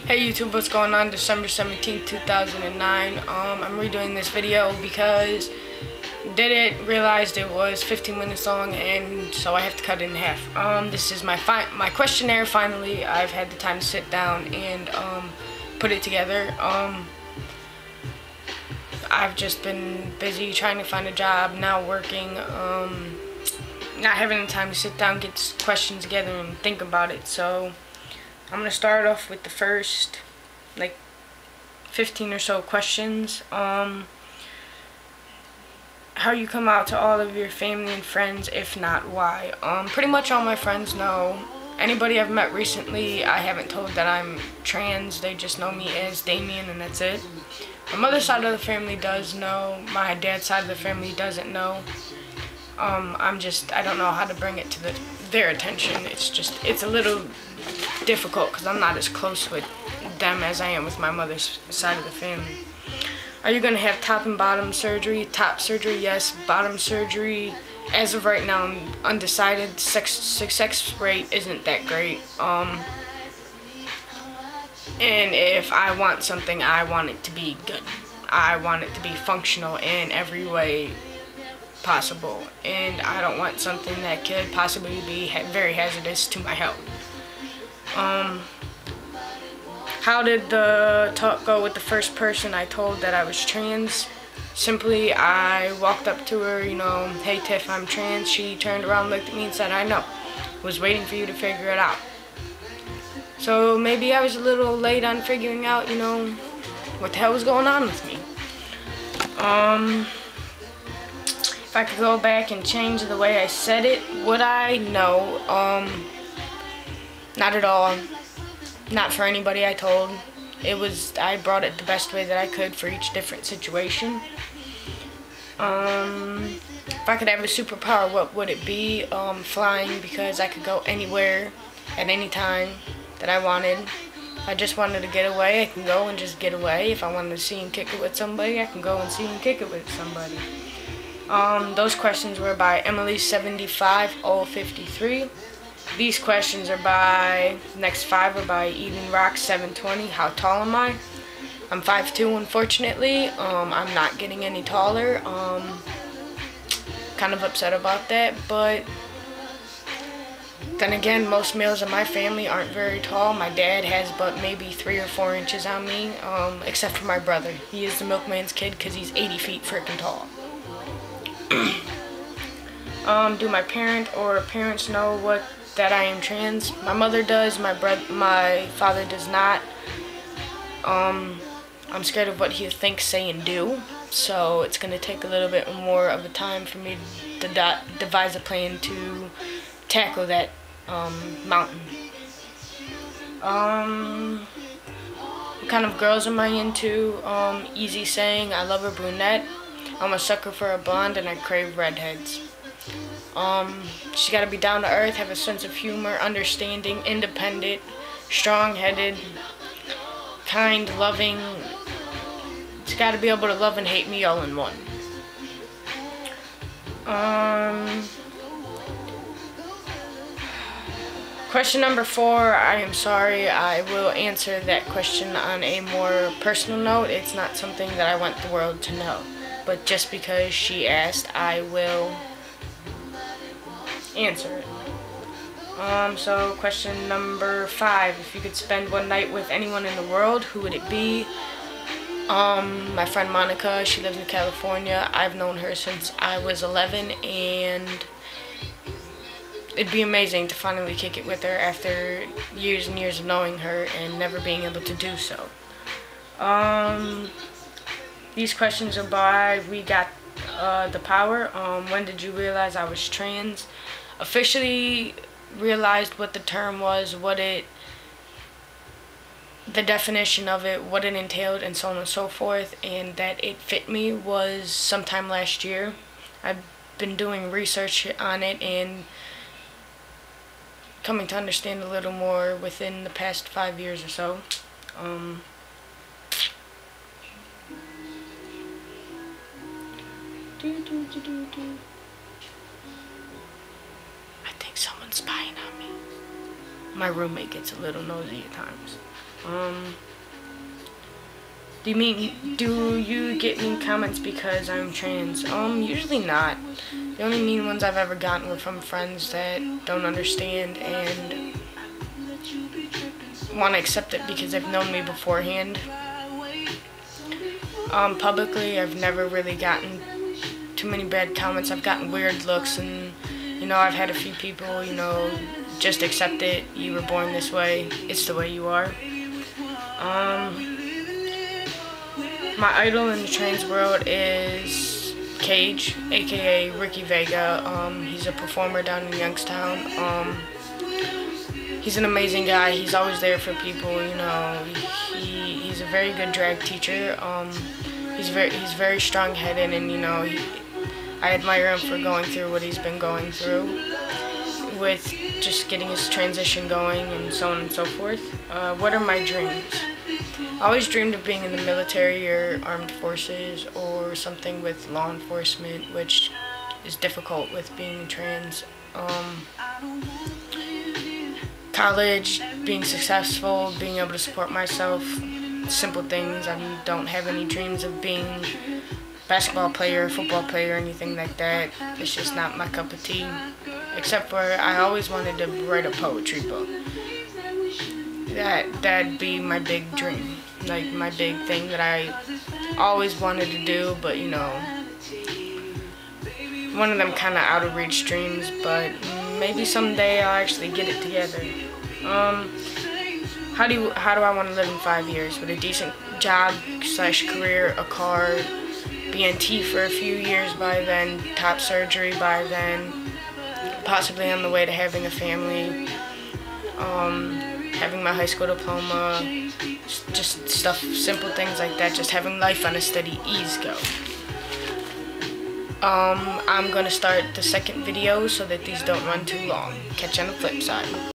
Hey YouTube, what's going on? December 17th, 2009. I'm redoing this video because realized it was 15 minutes long, and so I have to cut it in half. This is my questionnaire. Finally, I've had the time to sit down and put it together. I've just been busy trying to find a job, now working, not having the time to sit down, get questions together, and think about it. So I'm gonna start off with the first like 15 or so questions. How you come out to all of your family and friends? If not, why? Pretty much all my friends know. Anybody I've met recently, I haven't told that I'm trans. They just know me as Damien, and that's it. My mother's side of the family does know. My dad's side of the family doesn't know. I don't know how to bring it to their attention. It's a little difficult because I'm not as close with them as I am with my mother's side of the family. Are you going to have top and bottom surgery? Top surgery, yes. Bottom surgery, as of right now, I'm undecided. Success rate isn't that great. And if I want something, I want it to be good. I want it to be functional in every way possible, and I don't want something that could possibly be very hazardous to my health. How did the talk go with the first person I told that I was trans? Simply, I walked up to her, hey Tiff, I'm trans. She turned around, looked at me, and said, I know. Was waiting for you to figure it out. So maybe I was a little late on figuring out, what the hell was going on with me. If I could go back and change the way I said it, would I? No. Not at all. Not for anybody I told. I brought it the best way that I could for each different situation. If I could have a superpower, what would it be? Flying, because I could go anywhere at any time that I wanted. If I just wanted to get away, I can go and just get away. If I wanted to see and kick it with somebody, I can go and see and kick it with somebody. Those questions were by Emily75-053. These questions are by, next 5 are by EdenRock720. How tall am I? I'm 5'2", unfortunately. I'm not getting any taller. Kind of upset about that, but then again, most males in my family aren't very tall. My dad has but maybe 3 or 4 inches on me, except for my brother. He is the milkman's kid because he's 80 feet freaking tall. Do my parents know that I am trans? My mother does. My father does not. I'm scared of what he thinks, say, and do. So it's gonna take a little bit more of a time for me to devise a plan to tackle that mountain. What kind of girls am I into? Easy saying, I love a brunette. I'm a sucker for a blonde, and I crave redheads. She's got to be down to earth, have a sense of humor, understanding, independent, strong-headed, kind, loving. She's got to be able to love and hate me all in one. Question number 4, I am sorry, I will answer that question on a more personal note. It's not something that I want the world to know, but just because she asked, I will answer it. So question number 5, if you could spend one night with anyone in the world, who would it be? My friend Monica, she lives in California. I've known her since I was 11, and it'd be amazing to finally kick it with her after years and years of knowing her and never being able to do so. These questions are by We Got the Power. When did you realize I was trans? Officially realized what the term was, the definition of it, what it entailed, and so on and so forth, and that it fit me was sometime last year. I've been doing research on it and coming to understand a little more within the past 5 years or so. I think someone's spying on me. My roommate gets a little nosy at times. Do you get mean comments because I'm trans? Usually not. The only mean ones I've ever gotten were from friends that don't understand and want to accept it because they've known me beforehand. Publicly, I've never really gotten too many bad comments. I've gotten weird looks, and I've had a few people, just accept it. You were born this way. It's the way you are. My idol in the trans world is Cage, aka Ricky Vega. He's a performer down in Youngstown. He's an amazing guy. He's always there for people. He's a very good drag teacher. He's very strong-headed, and I admire him for going through what he's been going through with just getting his transition going and so on and so forth. What are my dreams? I always dreamed of being in the military or armed forces or something with law enforcement, which is difficult with being trans. College, being successful, being able to support myself, simple things. I don't have any dreams of being a basketball player, football player, or anything like that. It's just not my cup of tea. Except for I always wanted to write a poetry book. That'd be my big dream, like my big thing that I always wanted to do, but one of them kind of out of reach dreams, but maybe someday I'll actually get it together. How do I want to live in 5 years? With a decent job / career, a car, BNT for a few years by then, top surgery by then, possibly on the way to having a family, having my high school diploma, just stuff, simple things like that, just having life on a steady ease go. I'm gonna start the second video so that these don't run too long. Catch you on the flip side.